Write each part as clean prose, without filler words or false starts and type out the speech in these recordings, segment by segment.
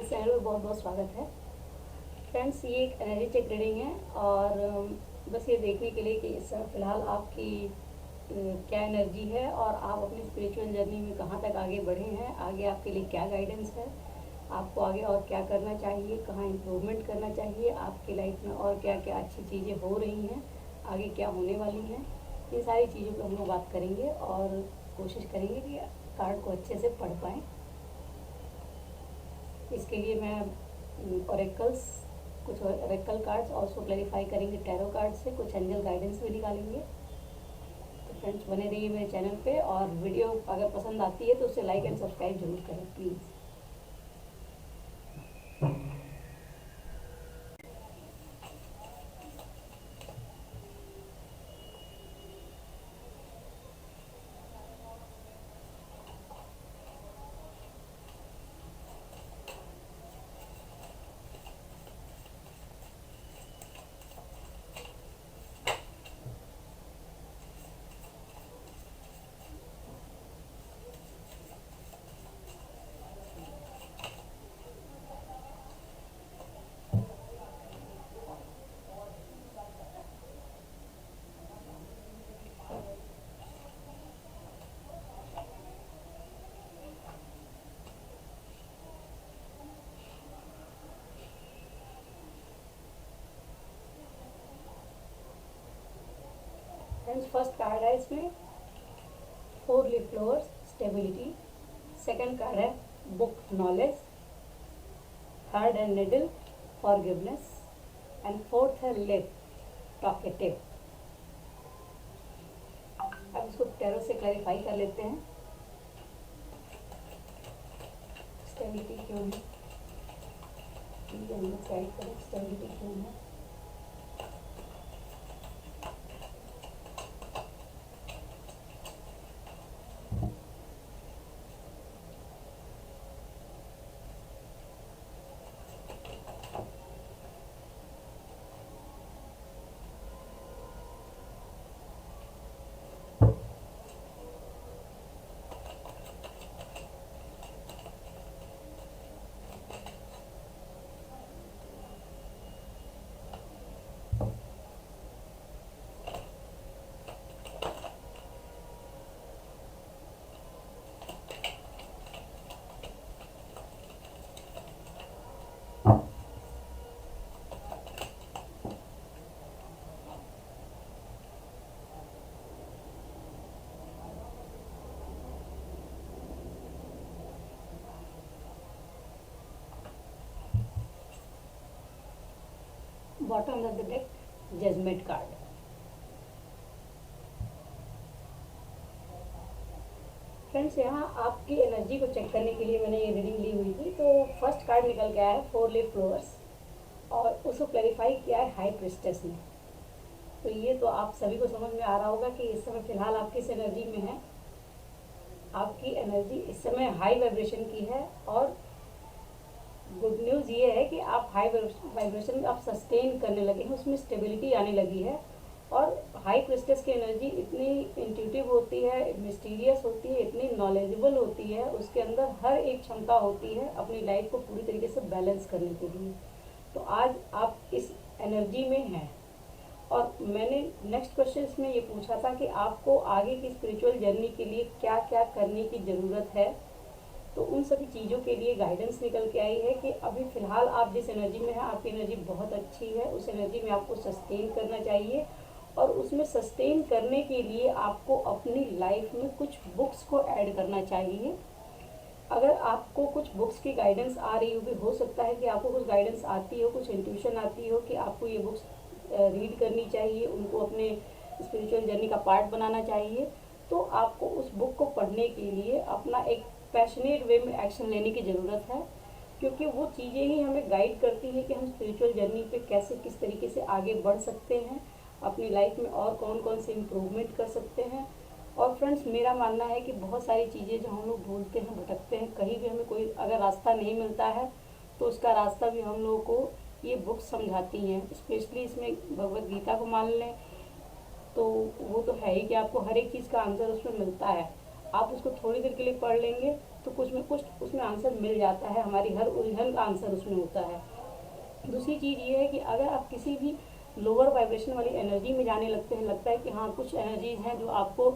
इस चैनल में बहुत बहुत स्वागत है। फ्रेंड्स, ये एक एनर्जी चेक रीडिंग है और बस ये देखने के लिए कि इस समय फ़िलहाल आपकी क्या एनर्जी है और आप अपनी स्पिरिचुअल जर्नी में कहाँ तक आगे बढ़े हैं, आगे आपके लिए क्या गाइडेंस है, आपको आगे और क्या करना चाहिए, कहाँ इम्प्रूवमेंट करना चाहिए, आपकी लाइफ में और क्या क्या अच्छी चीज़ें हो रही हैं, आगे क्या होने वाली हैं। इन सारी चीज़ों पर हम लोग बात करेंगे और कोशिश करेंगे कि कार्ड को अच्छे से पढ़ पाएँ। इसके लिए मैं ऑरेकल्स कुछ ऑरेकल कार्ड्स ऑल्सो क्लैरिफाई करेंगे टैरो कार्ड से, कुछ एंजल गाइडेंस भी निकालेंगे। तो फ्रेंड्स, बने रहिए मेरे चैनल पे और वीडियो अगर पसंद आती है तो उसे लाइक एंड सब्सक्राइब जरूर करें प्लीज़। फ्रेंड्स, फर्स्ट कार्ड है इसमें 4 leaf flowers stability, second card है बुक नॉलेज, थर्ड है निडल फॉरगिवनेस एंड फोर्थ है लिप टॉकेटिव। अब इसको टैरो से क्लैरिफाई कर लेते हैं। स्टेबिलिटी क्यों है, गाइड करें, स्टेबिलिटी क्यों है। Bottom of the deck judgement card. Friends, यहाँ आपकी एनर्जी को चेक करने के लिए मैंने ये रीडिंग ली हुई थी। तो फर्स्ट कार्ड निकल के आया है 4 लीफ फ्लावर्स और उसको क्लैरिफाई किया है हाई प्रिस्टेस ने। तो ये तो आप सभी को समझ में आ रहा होगा कि इस समय फ़िलहाल आप किस एनर्जी में हैं। आपकी एनर्जी इस समय हाई वाइब्रेशन की है और गुड न्यूज़ ये है कि आप हाई वाइब्रेशन आप सस्टेन करने लगे हैं, उसमें स्टेबिलिटी आने लगी है। और हाई क्रिस्टस की एनर्जी इतनी इंट्यूटिव होती है, मिस्टीरियस होती है, इतनी नॉलेजेबल होती है, उसके अंदर हर एक क्षमता होती है अपनी लाइफ को पूरी तरीके से बैलेंस करने के लिए। तो आज आप इस एनर्जी में हैं। और मैंने नेक्स्ट क्वेश्चन में ये पूछा था कि आपको आगे की स्पिरिचुअल जर्नी के लिए क्या क्या करने की ज़रूरत है। तो उन सभी चीज़ों के लिए गाइडेंस निकल के आई है कि अभी फ़िलहाल आप जिस एनर्जी में हैं, आपकी एनर्जी बहुत अच्छी है, उस एनर्जी में आपको सस्टेन करना चाहिए। और उसमें सस्टेन करने के लिए आपको अपनी लाइफ में कुछ बुक्स को ऐड करना चाहिए। अगर आपको कुछ बुक्स की गाइडेंस आ रही होगी, हो सकता है कि आपको कुछ गाइडेंस आती हो, कुछ इंट्यूशन आती हो कि आपको ये बुक्स रीड करनी चाहिए, उनको अपने स्पिरिचुअल जर्नी का पार्ट बनाना चाहिए। तो आपको उस बुक को पढ़ने के लिए अपना एक पैशनेट वे में एक्शन लेने की ज़रूरत है, क्योंकि वो चीज़ें ही हमें गाइड करती हैं कि हम स्पिरिचुअल जर्नी पे कैसे किस तरीके से आगे बढ़ सकते हैं, अपनी लाइफ में और कौन कौन से इम्प्रूवमेंट कर सकते हैं। और फ्रेंड्स, मेरा मानना है कि बहुत सारी चीज़ें जो हम लोग भूलते हैं, भटकते हैं, कहीं भी हमें कोई अगर रास्ता नहीं मिलता है तो उसका रास्ता भी हम लोगों को ये बुक्स समझाती हैं। स्पेशली इसमें भगवत गीता को मान लें तो वो तो है ही कि आपको हर एक चीज़ का आंसर उसमें मिलता है। आप उसको थोड़ी देर के लिए पढ़ लेंगे तो कुछ में कुछ उसमें आंसर मिल जाता है, हमारी हर उलझन का आंसर उसमें होता है। दूसरी चीज़ ये है कि अगर आप किसी भी लोअर वाइब्रेशन वाली एनर्जी में जाने लगते हैं, लगता है कि हाँ कुछ एनर्जीज हैं जो आपको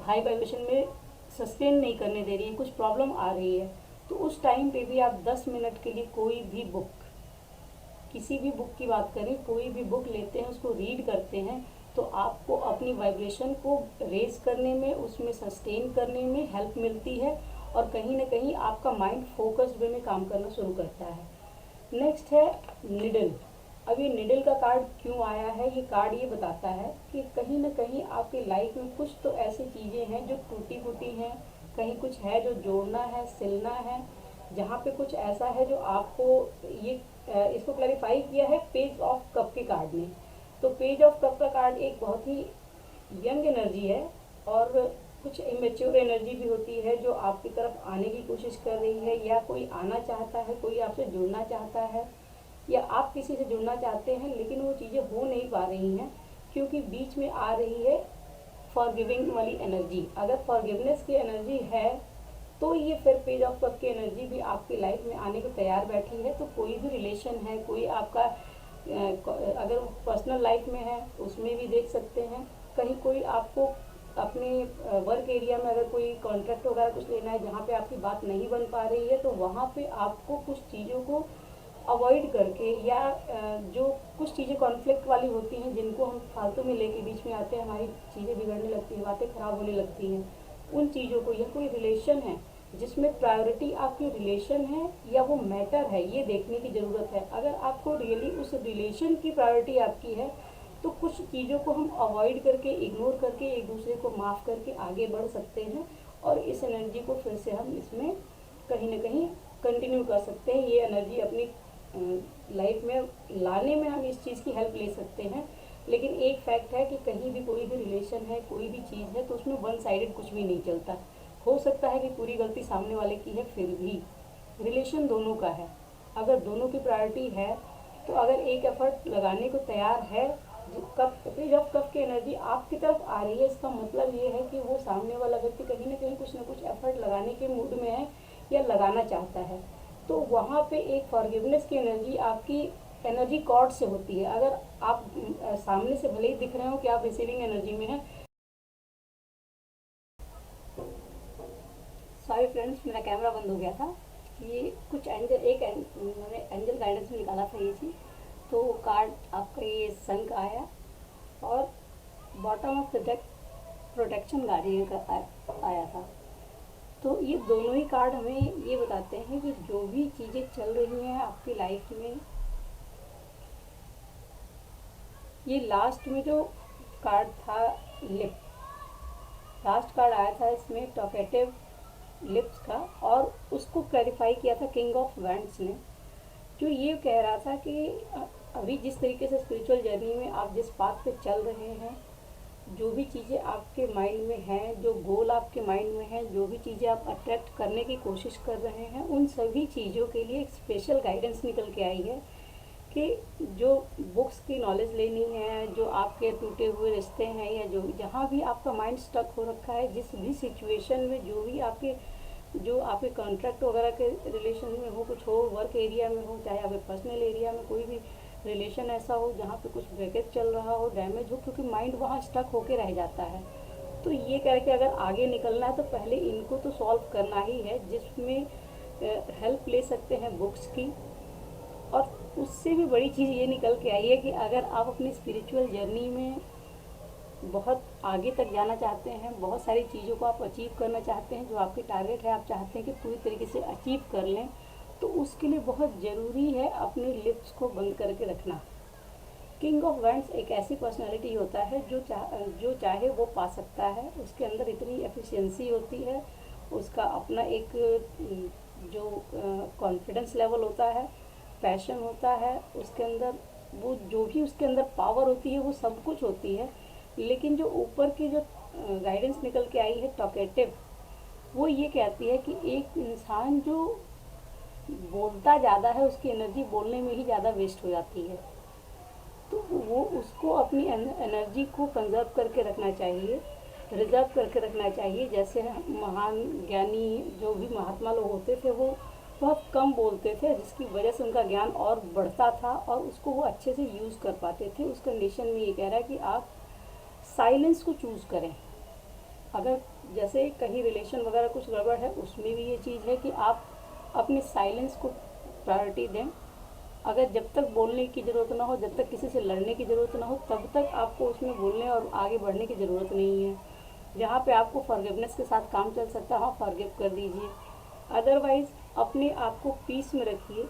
हाई वाइब्रेशन में सस्टेन नहीं करने दे रही है, कुछ प्रॉब्लम आ रही है, तो उस टाइम पे भी आप 10 मिनट के लिए कोई भी बुक, किसी भी बुक की बात करें, कोई भी बुक लेते हैं, उसको रीड करते हैं, तो आपको अपनी वाइब्रेशन को रेज करने में, उसमें सस्टेन करने में हेल्प मिलती है, और कहीं ना कहीं आपका माइंड फोकस्ड वे में काम करना शुरू करता है। नेक्स्ट है निडल। अब ये निडल का कार्ड क्यों आया है, ये कार्ड ये बताता है कि कहीं ना कहीं आपकी लाइफ में कुछ तो ऐसी चीज़ें हैं जो टूटी फूटी हैं, कहीं कुछ है जो जोड़ना है, सिलना है, जहाँ पे कुछ ऐसा है जो आपको ये इसको क्लैरिफाई किया है पेज ऑफ कप के कार्ड ने। तो पेज ऑफ कप का कार्ड एक बहुत ही यंग एनर्जी है, और कुछ इमेच्योर एनर्जी भी होती है जो आपकी तरफ आने की कोशिश कर रही है, या कोई आना चाहता है, कोई आपसे जुड़ना चाहता है, या आप किसी से जुड़ना चाहते हैं, लेकिन वो चीज़ें हो नहीं पा रही हैं क्योंकि बीच में आ रही है फॉरगिविंग वाली एनर्जी। अगर फॉरगिवनेस की एनर्जी है तो ये फिर पेज ऑफ कप की एनर्जी भी आपकी लाइफ में आने को तैयार बैठी है। तो कोई भी रिलेशन है, कोई आपका अगर पर्सनल लाइफ में है उसमें भी देख सकते हैं, कहीं कोई आपको अपने वर्क एरिया में अगर कोई कॉन्ट्रैक्ट वगैरह कुछ लेना है जहाँ पे आपकी बात नहीं बन पा रही है, तो वहाँ पे आपको कुछ चीज़ों को अवॉइड करके, या जो कुछ चीज़ें कॉन्फ्लिक्ट वाली होती हैं जिनको हम फालतू में लेके बीच में आते हैं, हमारी चीज़ें बिगड़ने लगती हैं, बातें खराब होने लगती हैं, उन चीज़ों को, या कोई रिलेशन है जिसमें प्रायोरिटी आपकी रिलेशन है या वो मैटर है, ये देखने की ज़रूरत है। अगर आपको रियली उस रिलेशन की प्रायोरिटी आपकी है तो कुछ चीज़ों को हम अवॉइड करके, इग्नोर करके, एक दूसरे को माफ़ करके आगे बढ़ सकते हैं, और इस एनर्जी को फिर से हम इसमें कहीं ना कहीं कंटिन्यू कर सकते हैं। ये एनर्जी अपनी लाइफ में लाने में हम इस चीज़ की हेल्प ले सकते हैं। लेकिन एक फैक्ट है कि कहीं भी कोई भी रिलेशन है, कोई भी चीज़ है, तो उसमें वन साइडेड कुछ भी नहीं चलता। हो सकता है कि पूरी गलती सामने वाले की है, फिर भी रिलेशन दोनों का है। अगर दोनों की प्रायोरिटी है, तो अगर एक एफर्ट लगाने को तैयार है, कप पेज ऑफ कप की एनर्जी आपकी तरफ आ रही है, इसका मतलब ये है कि वो सामने वाला व्यक्ति कहीं ना कुछ एफर्ट लगाने के मूड में है या लगाना चाहता है। तो वहाँ पे एक फॉरगिवनेस की एनर्जी आपकी एनर्जी कॉर्ड से होती है। अगर आप सामने से भले ही दिख रहे हो कि आप रिसीविंग एनर्जी में हैं। सॉरी फ्रेंड्स, मेरा कैमरा बंद हो गया था। ये कुछ मैंने एंजल गाइडेंस में निकाला था ये चीज़। तो कार्ड आपका ये सन का आया, और bottom of the deck protection guardian का आया था। तो ये दोनों ही कार्ड हमें ये बताते हैं कि जो भी चीज़ें चल रही हैं आपकी लाइफ में, ये लास्ट में जो कार्ड था लिप, लास्ट कार्ड आया था इसमें टॉकेटिव लिप्स का, और उसको क्लैरिफाई किया था किंग ऑफ वैंड्स ने, जो ये कह रहा था कि अभी जिस तरीके से स्पिरिचुअल जर्नी में आप जिस पाथ पे चल रहे हैं, जो भी चीज़ें आपके माइंड में हैं, जो गोल आपके माइंड में है, जो भी चीज़ें आप अट्रैक्ट करने की कोशिश कर रहे हैं, उन सभी चीज़ों के लिए एक स्पेशल गाइडेंस निकल के आई है कि जो बुक्स की नॉलेज लेनी है, जो आपके टूटे हुए रिश्ते हैं, या जो जहाँ भी आपका माइंड स्टक हो रखा है, जिस भी सिचुएशन में, जो आपके कॉन्ट्रैक्ट वगैरह के रिलेशन में हो, कुछ हो, वर्क एरिया में हो, चाहे आपके पर्सनल एरिया में कोई भी रिलेशन ऐसा हो जहाँ पे कुछ ब्रेकअप चल रहा हो, डैमेज हो, क्योंकि माइंड वहाँ स्टक होके रह जाता है। तो ये करके अगर आगे निकलना है तो पहले इनको तो सॉल्व करना ही है, जिसमें हेल्प ले सकते हैं बुक्स की। और उससे भी बड़ी चीज़ ये निकल के आई है कि अगर आप अपनी स्पिरिचुअल जर्नी में बहुत आगे तक जाना चाहते हैं, बहुत सारी चीज़ों को आप अचीव करना चाहते हैं, जो आपके टारगेट है, आप चाहते हैं कि पूरी तरीके से अचीव कर लें, तो उसके लिए बहुत ज़रूरी है अपने लिप्स को बंद करके रखना। किंग ऑफ वैंड्स एक ऐसी पर्सनालिटी होता है जो चाहे वो पा सकता है, उसके अंदर इतनी एफिशिएंसी होती है, उसका अपना एक जो कॉन्फिडेंस लेवल होता है, पैशन होता है उसके अंदर, वो जो भी उसके अंदर पावर होती है वो सब कुछ होती है। लेकिन जो ऊपर की जो गाइडेंस निकल के आई है टॉकेटिव, वो ये कहती है कि एक इंसान जो बोलता ज़्यादा है, उसकी एनर्जी बोलने में ही ज़्यादा वेस्ट हो जाती है। तो वो उसको अपनी एनर्जी को कंजर्व करके रखना चाहिए रिजर्व करके रखना चाहिए। जैसे महान ज्ञानी जो भी महात्मा लोग होते थे वो बहुत कम बोलते थे, जिसकी वजह से उनका ज्ञान और बढ़ता था और उसको वो अच्छे से यूज़ कर पाते थे। उस कंडीशन में ये कह रहा है कि आप साइलेंस को चूज़ करें। अगर जैसे कहीं रिलेशन वगैरह कुछ गड़बड़ है, उसमें भी ये चीज़ है कि आप अपने साइलेंस को प्रायोरिटी दें। अगर जब तक बोलने की ज़रूरत ना हो, जब तक किसी से लड़ने की ज़रूरत ना हो, तब तक आपको उसमें बोलने और आगे बढ़ने की ज़रूरत नहीं है। जहाँ पे आपको फॉरगिवनेस के साथ काम चल सकता है, वहाँ फॉरगिव कर दीजिए। अदरवाइज़ अपने आप को पीस में रखिए,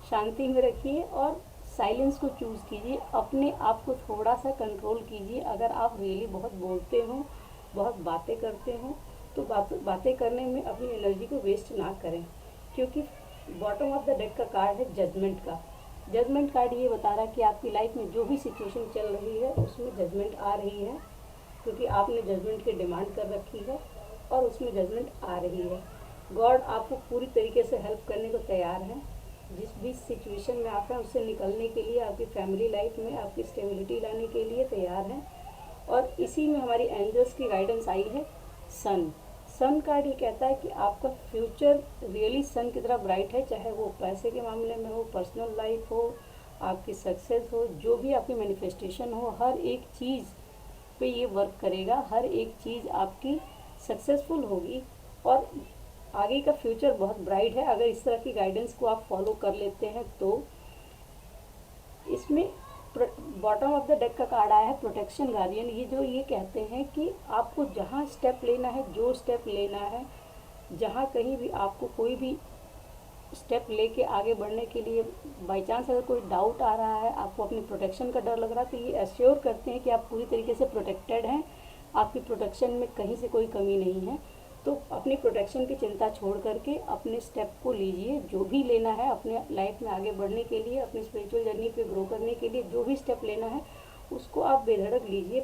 शांति में रखिए और साइलेंस को चूज़ कीजिए। अपने आप को थोड़ा सा कंट्रोल कीजिए। अगर आप रियली बहुत बोलते हो, बहुत बातें करते हो, तो बातें करने में अपनी एनर्जी को वेस्ट ना करें, क्योंकि बॉटम ऑफ द डेक का कार्ड है जजमेंट का। जजमेंट कार्ड ये बता रहा है कि आपकी लाइफ में जो भी सिचुएशन चल रही है उसमें जजमेंट आ रही है, क्योंकि आपने जजमेंट की डिमांड कर रखी है और उसमें जजमेंट आ रही है। गॉड आपको पूरी तरीके से हेल्प करने को तैयार है। जिस भी सिचुएशन में आप हैं उससे निकलने के लिए, आपकी फैमिली लाइफ में आपकी स्टेबिलिटी लाने के लिए तैयार हैं। और इसी में हमारी एंजल्स की गाइडेंस आई है सन। सन कार्ड ये कहता है कि आपका फ्यूचर रियली सन की तरह ब्राइट है, चाहे वो पैसे के मामले में हो, पर्सनल लाइफ हो, आपकी सक्सेस हो, जो भी आपकी मैनिफेस्टेशन हो, हर एक चीज़ पे ये वर्क करेगा। हर एक चीज़ आपकी सक्सेसफुल होगी और आगे का फ्यूचर बहुत ब्राइट है। अगर इस तरह की गाइडेंस को आप फॉलो कर लेते हैं तो इसमें बॉटम ऑफ द डेक का कार्ड आया है प्रोटेक्शन गार्डियन। ये कहते हैं कि आपको जहाँ स्टेप लेना है, जो स्टेप लेना है, जहाँ कहीं भी आपको कोई भी स्टेप लेके आगे बढ़ने के लिए बाई चांस अगर कोई डाउट आ रहा है, आपको अपनी प्रोटेक्शन का डर लग रहा है, तो ये एश्योर करते हैं कि आप पूरी तरीके से प्रोटेक्टेड हैं, आपकी प्रोटेक्शन में कहीं से कोई कमी नहीं है। तो अपनी प्रोटेक्शन की चिंता छोड़ करके अपने स्टेप को लीजिए। जो भी लेना है अपने लाइफ में आगे बढ़ने के लिए, अपनी स्पिरिचुअल जर्नी पे ग्रो करने के लिए, जो भी स्टेप लेना है उसको आप बेधड़क लीजिए।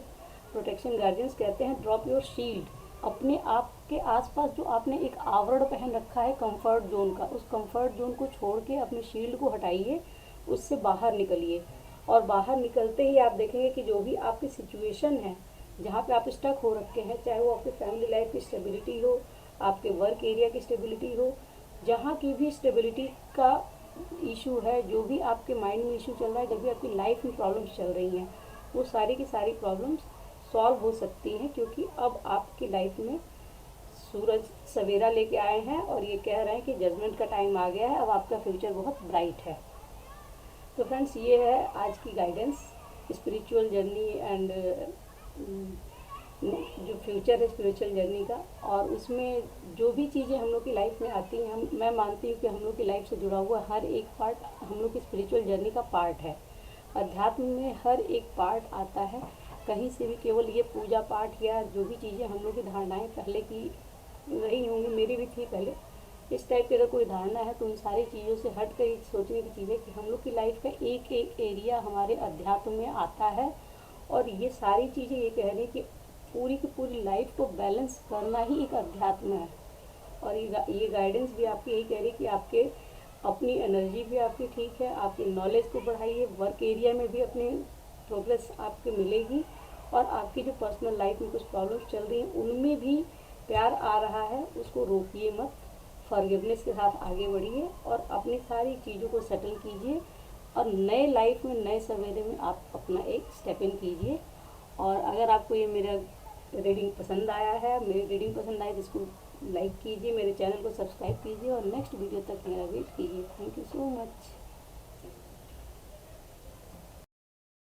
प्रोटेक्शन गार्डियंस कहते हैं ड्रॉप योर शील्ड। अपने आप के आसपास जो आपने एक आवरण पहन रखा है कंफर्ट जोन का, उस कंफर्ट जोन को छोड़ के अपने शील्ड को हटाइए, उससे बाहर निकलिए। और बाहर निकलते ही आप देखेंगे कि जो भी आपकी सिचुएशन है, जहाँ पे आप स्टक हो रखे हैं, चाहे वो आपकी फैमिली लाइफ की स्टेबिलिटी हो, आपके वर्क एरिया की स्टेबिलिटी हो, जहाँ की भी स्टेबिलिटी का इशू है, जो भी आपके माइंड में इशू चल रहा है, जब भी आपकी लाइफ में प्रॉब्लम्स चल रही हैं, वो सारी की सारी प्रॉब्लम्स सॉल्व हो सकती हैं, क्योंकि अब आपकी लाइफ में सूरज सवेरा लेके आए हैं और ये कह रहे हैं कि जजमेंट का टाइम आ गया है, अब आपका फ्यूचर बहुत ब्राइट है। तो फ्रेंड्स, ये है आज की गाइडेंस स्पिरिचुअल जर्नी एंड जो फ्यूचर है स्पिरिचुअल जर्नी का। और उसमें जो भी चीज़ें हम लोग की लाइफ में आती हैं, मैं मानती हूँ कि हम लोग की लाइफ से जुड़ा हुआ हर एक पार्ट हम लोग की स्पिरिचुअल जर्नी का पार्ट है। अध्यात्म में हर एक पार्ट आता है, कहीं से भी केवल ये पूजा पाठ या जो भी चीज़ें हम लोग की धारणाएं पहले की रही होंगी, मेरी भी थी पहले, इस टाइप की अगर कोई धारणा है तो उन सारी चीज़ों से हट कर सोचने की चीज़ है कि हम लोग की लाइफ का एक एक एरिया हमारे अध्यात्म में आता है। और ये सारी चीज़ें ये कह रही हैं कि पूरी की पूरी लाइफ को बैलेंस करना ही एक अध्यात्म है। और ये गाइडेंस भी आपकी यही कह रही है कि आपके अपनी एनर्जी भी आपकी ठीक है, आपकी नॉलेज को बढ़ाइए, वर्क एरिया में भी अपनी प्रोग्रेस आपको मिलेगी, और आपकी जो पर्सनल लाइफ में कुछ प्रॉब्लम्स चल रही हैं उनमें भी प्यार आ रहा है, उसको रोकिए मत, फॉरगिवनेस के साथ आगे बढ़िए और अपनी सारी चीज़ों को सेटल कीजिए और नए लाइफ में, नए सवेरे में आप अपना एक स्टेप इन कीजिए। और अगर आपको ये मेरा रीडिंग पसंद आया है, मेरी रीडिंग पसंद आए तो इसको लाइक कीजिए, मेरे चैनल को सब्सक्राइब कीजिए और नेक्स्ट वीडियो तक मेरा वेट कीजिए। Thank you so much.